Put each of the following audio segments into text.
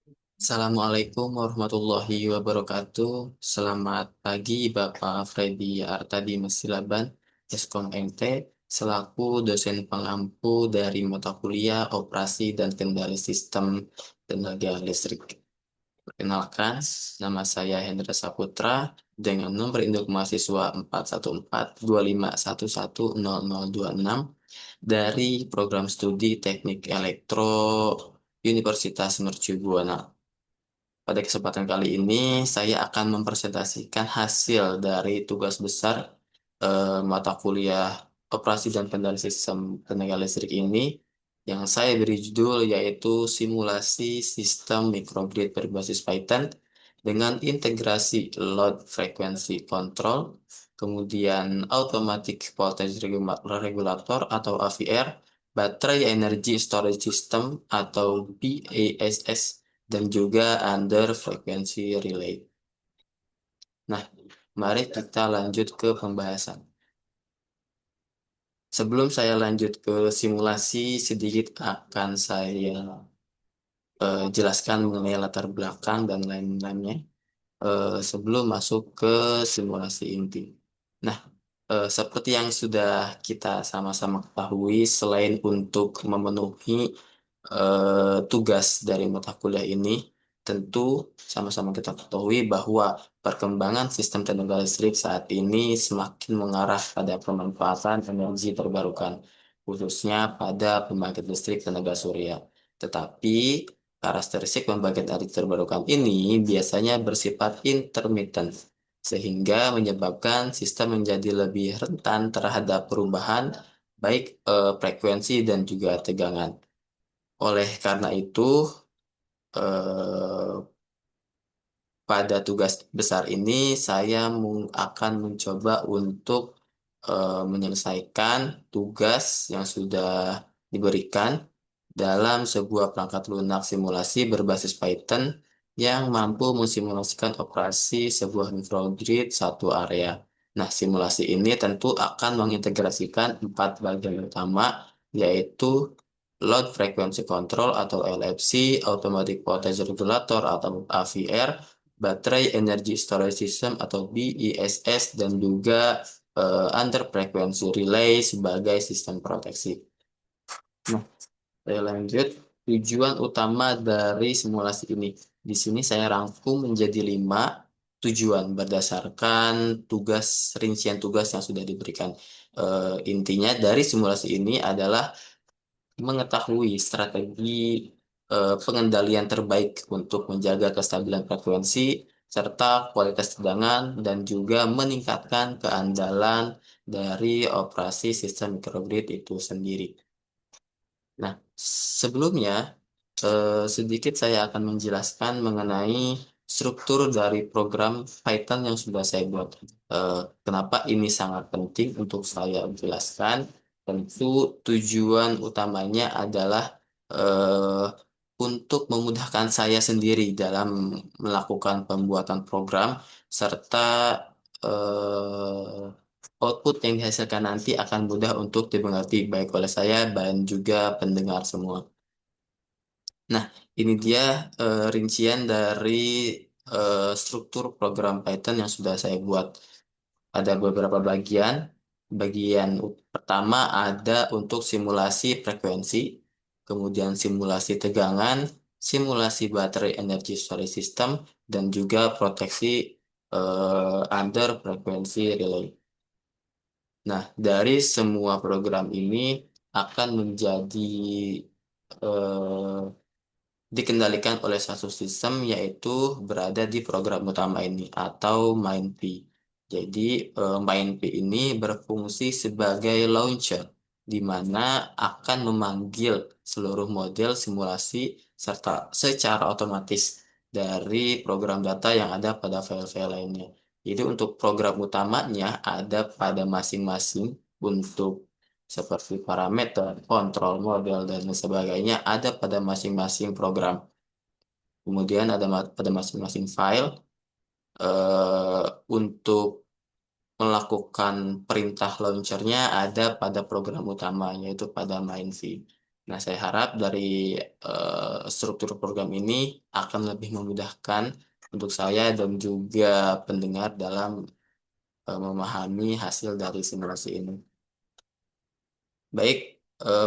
Assalamualaikum warahmatullahi wabarakatuh. Selamat pagi Bapak Freddy Artadi Masilaban, Eskom MT, selaku dosen pengampu dari mata kuliah Operasi dan Kendali Sistem Tenaga Listrik. Perkenalkan, nama saya Hendra Saputra dengan nomor induk mahasiswa 41425110026 dari program studi Teknik Elektro Universitas Mercu Buana. Pada kesempatan kali ini, saya akan mempresentasikan hasil dari tugas besar mata kuliah Operasi dan Kendali Sistem Tenaga Listrik ini, yang saya beri judul yaitu Simulasi Sistem Microgrid Berbasis Python dengan integrasi Load Frequency Control, kemudian Automatic Voltage Regulator atau AVR, Battery Energy Storage System atau BESS, dan juga under frekuensi relay. Nah, mari kita lanjut ke pembahasan. Sebelum saya lanjut ke simulasi, sedikit akan saya jelaskan mengenai latar belakang dan lain-lainnya sebelum masuk ke simulasi inti. Nah, seperti yang sudah kita sama-sama ketahui, selain untuk memenuhi tugas dari mata kuliah ini, tentu sama-sama kita ketahui bahwa perkembangan sistem tenaga listrik saat ini semakin mengarah pada pemanfaatan energi terbarukan, khususnya pada pembangkit listrik tenaga surya. Tetapi karakteristik pembangkit energi terbarukan ini biasanya bersifat intermittent, sehingga menyebabkan sistem menjadi lebih rentan terhadap perubahan baik frekuensi dan juga tegangan. Oleh karena itu, eh, pada tugas besar ini saya akan mencoba untuk menyelesaikan tugas yang sudah diberikan dalam sebuah perangkat lunak simulasi berbasis Python yang mampu mensimulasikan operasi sebuah microgrid satu area. Nah, simulasi ini tentu akan mengintegrasikan empat bagian utama, yaitu Load Frequency Control atau LFC, Automatic Voltage Regulator atau AVR, Battery Energy Storage System atau BESS, dan juga Under Frequency Relay sebagai sistem proteksi. Nah, saya lanjut. Tujuan utama dari simulasi ini. Di sini saya rangkum menjadi 5 tujuan berdasarkan rincian tugas yang sudah diberikan. Intinya dari simulasi ini adalah mengetahui strategi pengendalian terbaik untuk menjaga kestabilan frekuensi serta kualitas tegangan dan juga meningkatkan keandalan dari operasi sistem microgrid itu sendiri. Nah, sebelumnya sedikit saya akan menjelaskan mengenai struktur dari program Python yang sudah saya buat. Kenapa ini sangat penting untuk saya jelaskan? Tentu tujuan utamanya adalah eh, untuk memudahkan saya sendiri dalam melakukan pembuatan program serta output yang dihasilkan nanti akan mudah untuk dimengerti baik oleh saya dan juga pendengar semua. Nah, ini dia rincian dari struktur program Python yang sudah saya buat. Ada beberapa bagian. Bagian pertama ada untuk simulasi frekuensi, kemudian simulasi tegangan, simulasi baterai energy storage system, dan juga proteksi under frekuensi relay. Nah, dari semua program ini akan menjadi dikendalikan oleh satu sistem yaitu berada di program utama ini atau MainP. Jadi MainP ini berfungsi sebagai launcher di mana akan memanggil seluruh model simulasi serta secara otomatis dari program data yang ada pada file-file lainnya. Jadi untuk program utamanya ada pada masing-masing untuk seperti parameter, kontrol, model, dan sebagainya ada pada masing-masing program. Kemudian ada pada masing-masing file eh, untuk melakukan perintah launchernya ada pada program utama yaitu pada main V. Nah, saya harap dari struktur program ini akan lebih memudahkan untuk saya dan juga pendengar dalam memahami hasil dari simulasi ini. Baik,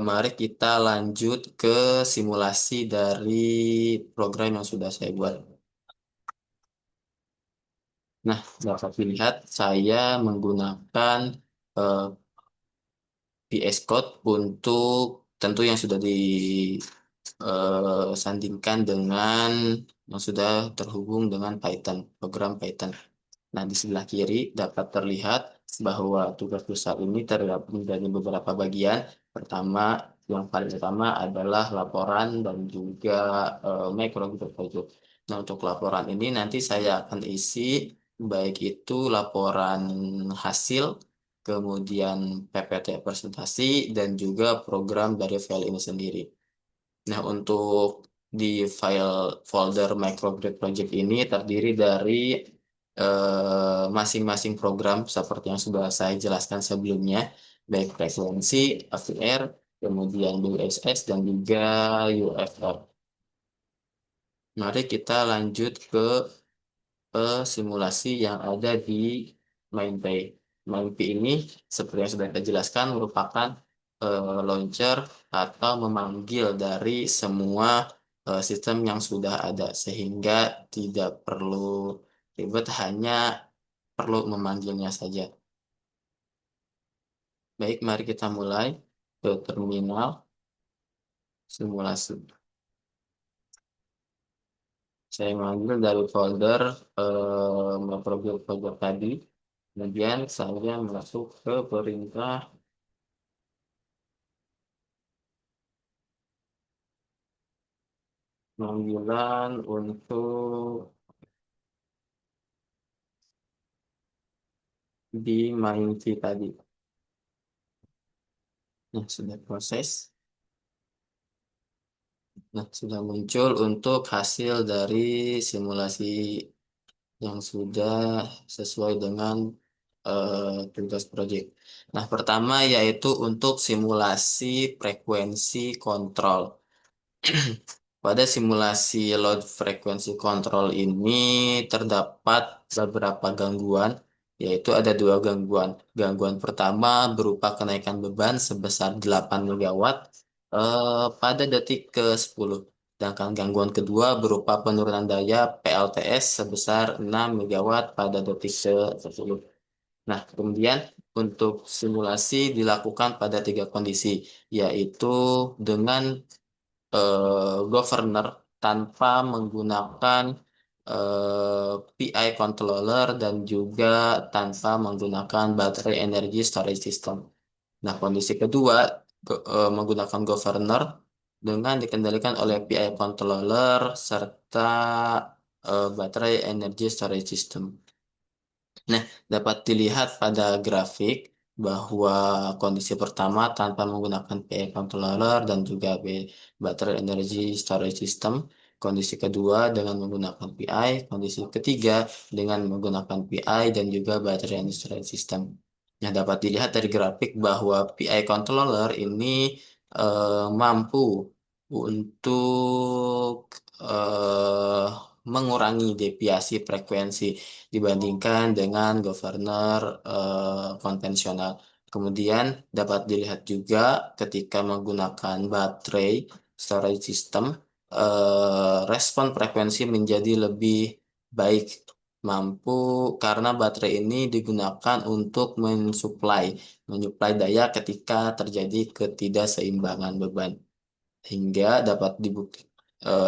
mari kita lanjut ke simulasi dari program yang sudah saya buat. Nah, dapat dilihat saya menggunakan eh, VS Code untuk tentu yang sudah disandingkan dengan yang sudah terhubung dengan Python, program Python. Nah, di sebelah kiri dapat terlihat bahwa tugas besar ini terdapat menjadi beberapa bagian. Pertama, yang paling utama adalah laporan dan juga micro project. Nah, untuk laporan ini nanti saya akan isi baik itu laporan hasil, kemudian PPT presentasi, dan juga program dari file ini sendiri. Nah, untuk di file folder Microgrid Project ini terdiri dari masing-masing program seperti yang sudah saya jelaskan sebelumnya, baik frekuensi, AVR, kemudian USS, dan juga UFR. Mari kita lanjut ke simulasi yang ada di MindPay. MindPay ini, seperti yang sudah kita jelaskan, merupakan launcher atau memanggil dari semua sistem yang sudah ada, sehingga tidak perlu ribet, hanya perlu memanggilnya saja. Baik, mari kita mulai ke terminal simulasi. Saya mengambil dari folder project tadi. Kemudian saya masuk ke perintah panggilan untuk di Mindfy tadi. Nah, sudah proses. Nah, sudah muncul untuk hasil dari simulasi yang sudah sesuai dengan tugas proyek. Nah, pertama yaitu untuk simulasi frekuensi kontrol. Pada simulasi load frequency control ini terdapat beberapa gangguan, yaitu ada dua gangguan. Gangguan pertama berupa kenaikan beban sebesar 8 megawatt pada detik ke-10. Sedangkan gangguan kedua berupa penurunan daya PLTS sebesar 6 megawatt pada detik ke-10. Nah, kemudian untuk simulasi dilakukan pada tiga kondisi, yaitu dengan governor tanpa menggunakan PI controller dan juga tanpa menggunakan baterai energy storage system. Nah, kondisi kedua menggunakan governor dengan dikendalikan oleh PI controller serta baterai energy storage system. Nah, dapat dilihat pada grafik bahwa kondisi pertama tanpa menggunakan PI controller dan juga battery energy storage system. Kondisi kedua dengan menggunakan PI. Kondisi ketiga dengan menggunakan PI dan juga battery energy storage system. Nah, dapat dilihat dari grafik bahwa PI controller ini mampu untuk eh, mengurangi deviasi frekuensi dibandingkan dengan governor konvensional. Kemudian dapat dilihat juga ketika menggunakan baterai storage system, respon frekuensi menjadi lebih baik, mampu karena baterai ini digunakan untuk menyuplai daya ketika terjadi ketidakseimbangan beban, hingga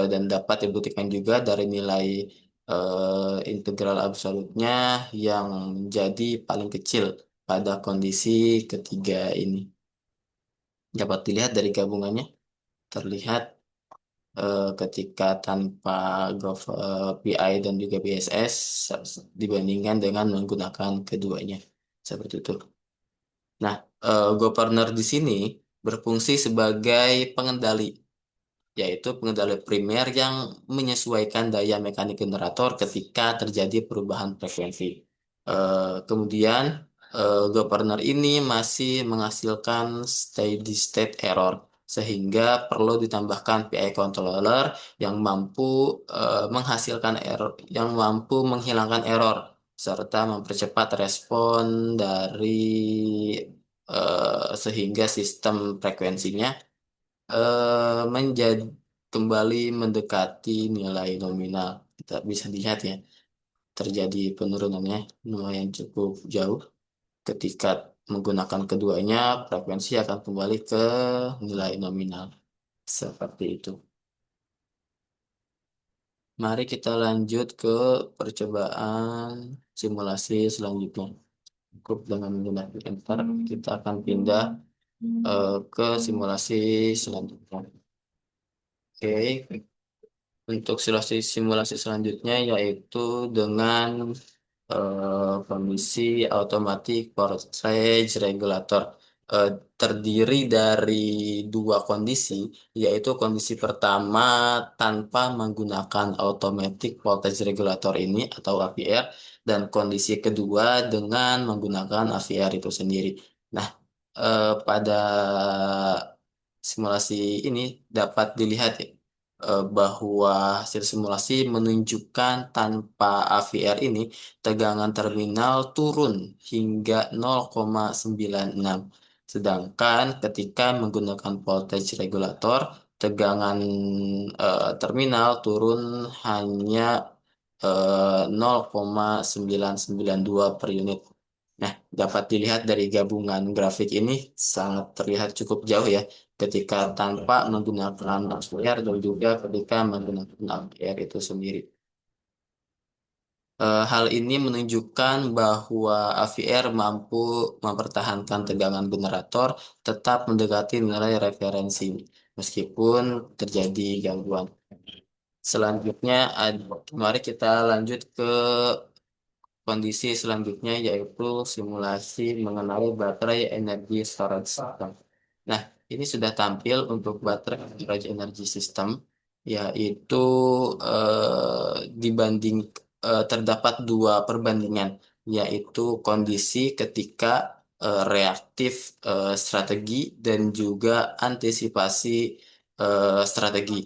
dan dapat dibuktikan juga dari nilai integral absolutnya yang menjadi paling kecil pada kondisi ketiga ini. Dapat dilihat dari gabungannya, terlihat ketika tanpa PI dan juga BSS dibandingkan dengan menggunakan keduanya. Seperti itu. Nah, governor di sini berfungsi sebagai pengendali, yaitu pengendali primer yang menyesuaikan daya mekanik generator ketika terjadi perubahan frekuensi. Kemudian, governor ini masih menghasilkan steady state error. sehingga perlu ditambahkan PI controller yang mampu menghasilkan error, yang mampu menghilangkan error serta mempercepat respon dari sehingga sistem frekuensinya menjadi kembali mendekati nilai nominal. Kita bisa dilihat ya, terjadi penurunannya lumayan cukup jauh. Ketika menggunakan keduanya, frekuensi akan kembali ke nilai nominal. Seperti itu. Mari kita lanjut ke percobaan simulasi selanjutnya. Cukup dengan menggunakan enter, kita akan pindah ke simulasi selanjutnya. Oke, untuk simulasi selanjutnya yaitu dengan kondisi automatic voltage regulator. Eh, Terdiri dari dua kondisi, yaitu kondisi pertama tanpa menggunakan automatic voltage regulator ini atau AVR, dan kondisi kedua dengan menggunakan AVR itu sendiri. Nah, pada simulasi ini dapat dilihat ya, bahwa hasil simulasi menunjukkan tanpa AVR ini tegangan terminal turun hingga 0,96. Sedangkan ketika menggunakan voltage regulator, tegangan terminal turun hanya 0,992 per unit. Nah, dapat dilihat dari gabungan grafik ini sangat terlihat cukup jauh ya ketika tanpa menggunakan AVR dan juga ketika menggunakan AVR itu sendiri. Hal ini menunjukkan bahwa AVR mampu mempertahankan tegangan generator tetap mendekati nilai referensi meskipun terjadi gangguan. Selanjutnya, mari kita lanjut ke kondisi selanjutnya yaitu simulasi mengenai baterai energi storage system. Nah, ini sudah tampil untuk baterai storage energy system, yaitu dibanding terdapat dua perbandingan, yaitu kondisi ketika reaktif strategi dan juga antisipasi strategi,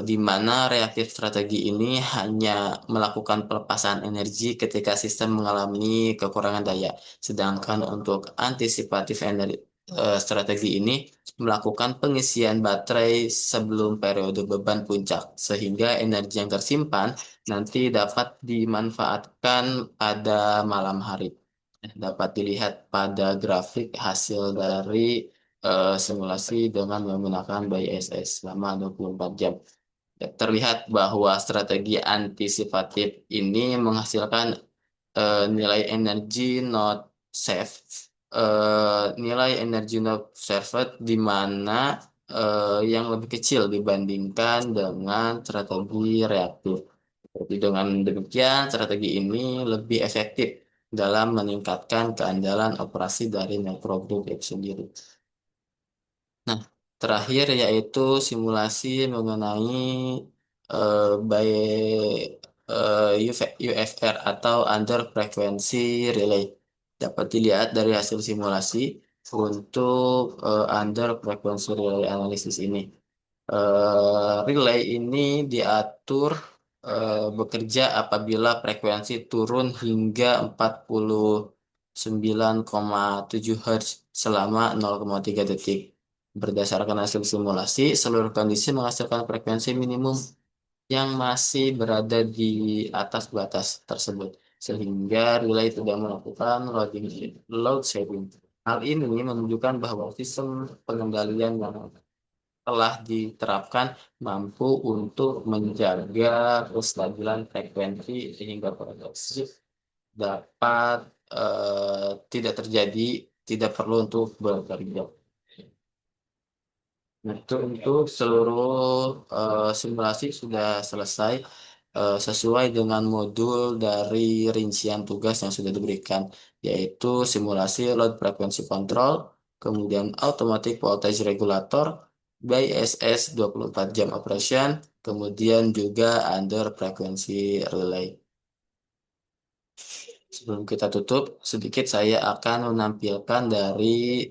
di mana reaktif strategi ini hanya melakukan pelepasan energi ketika sistem mengalami kekurangan daya. Sedangkan untuk antisipatif energi, strategi ini melakukan pengisian baterai sebelum periode beban puncak, sehingga energi yang tersimpan nanti dapat dimanfaatkan pada malam hari. Dapat dilihat pada grafik hasil dari simulasi dengan menggunakan BISS selama 24 jam. Terlihat bahwa strategi antisipatif ini menghasilkan nilai energi not saved, nilai energi not saved di mana yang lebih kecil dibandingkan dengan strategi reaktif. Jadi dengan demikian, strategi ini lebih efektif dalam meningkatkan keandalan operasi dari microgrid itu sendiri. Nah, terakhir yaitu simulasi mengenai by UFR atau under frequency relay. Dapat dilihat dari hasil simulasi untuk under frequency relay analisis ini. Relay ini diatur bekerja apabila frekuensi turun hingga 49,7 Hz selama 0,3 detik. Berdasarkan hasil simulasi, seluruh kondisi menghasilkan frekuensi minimum yang masih berada di atas batas tersebut, sehingga relay tidak melakukan load shedding. Hal ini menunjukkan bahwa sistem pengendalian yang telah diterapkan mampu untuk menjaga kestabilan frekuensi sehingga produksi dapat tidak terjadi, tidak perlu untuk bekerja. Nah, itu untuk seluruh simulasi sudah selesai sesuai dengan modul dari rincian tugas yang sudah diberikan, yaitu simulasi load frequency control, kemudian automatic voltage regulator, BISS 24 jam operation, kemudian juga under frequency relay. Sebelum kita tutup, sedikit saya akan menampilkan dari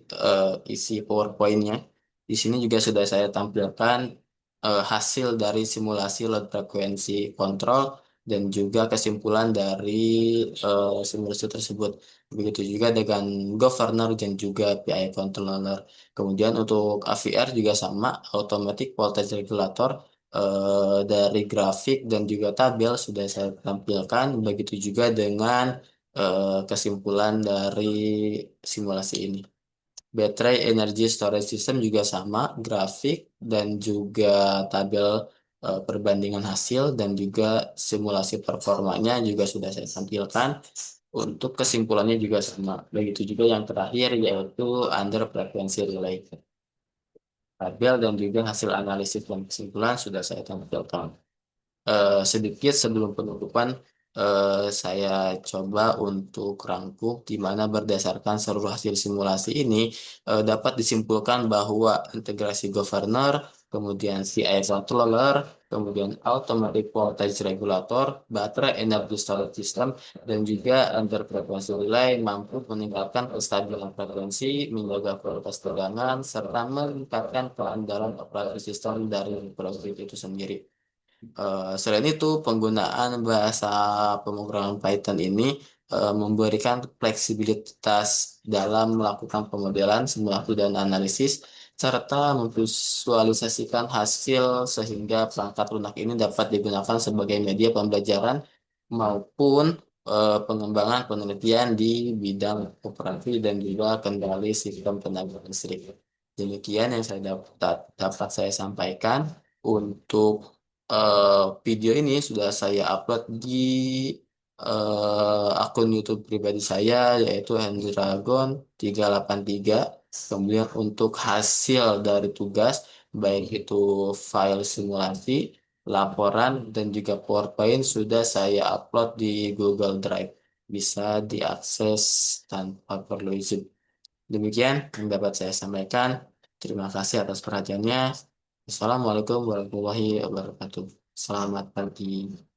isi PowerPoint-nya. Di sini juga sudah saya tampilkan hasil dari simulasi load frekuensi kontrol dan juga kesimpulan dari simulasi tersebut. Begitu juga dengan governor dan juga PI controller. Kemudian untuk AVR juga sama, automatic voltage regulator, dari grafik dan juga tabel sudah saya tampilkan. Begitu juga dengan kesimpulan dari simulasi ini. Baterai energy storage system juga sama, grafik dan juga tabel perbandingan hasil dan juga simulasi performanya juga sudah saya tampilkan. Untuk kesimpulannya juga sama. Begitu juga yang terakhir yaitu under frequency related. Tabel dan juga hasil analisis dan kesimpulan sudah saya tampilkan. Sedikit sebelum penutupan, saya coba untuk rangkum di mana berdasarkan seluruh hasil simulasi ini dapat disimpulkan bahwa integrasi governor, kemudian CI controller, kemudian automatic voltage regulator, baterai energy storage system, dan juga under frequency relay mampu meningkatkan kestabilan frekuensi, menjaga kualitas tegangan, serta meningkatkan keandalan operasi sistem dari produk itu sendiri. Selain itu, penggunaan bahasa pemrograman Python ini memberikan fleksibilitas dalam melakukan pemodelan, simulasi, dan analisis, serta memvisualisasikan hasil sehingga perangkat lunak ini dapat digunakan sebagai media pembelajaran maupun pengembangan penelitian di bidang operasi dan juga kendali sistem tenaga listrik. Demikian yang dapat saya sampaikan untuk video ini sudah saya upload di akun YouTube pribadi saya yaitu Hendragon 383. Kemudian untuk hasil dari tugas baik itu file simulasi, laporan dan juga PowerPoint sudah saya upload di Google Drive. Bisa diakses tanpa perlu izin. Demikian yang dapat saya sampaikan. Terima kasih atas perhatiannya. Assalamualaikum warahmatullahi wabarakatuh. Selamat pagi.